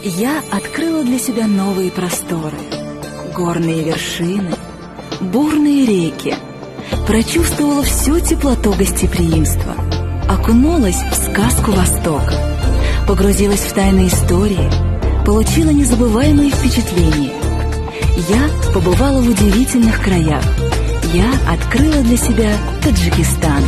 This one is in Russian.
Я открыла для себя новые просторы, горные вершины, бурные реки, прочувствовала всю теплоту гостеприимства, окунулась в сказку Востока, погрузилась в тайны истории, получила незабываемые впечатления. Я побывала в удивительных краях. Я открыла для себя Таджикистан.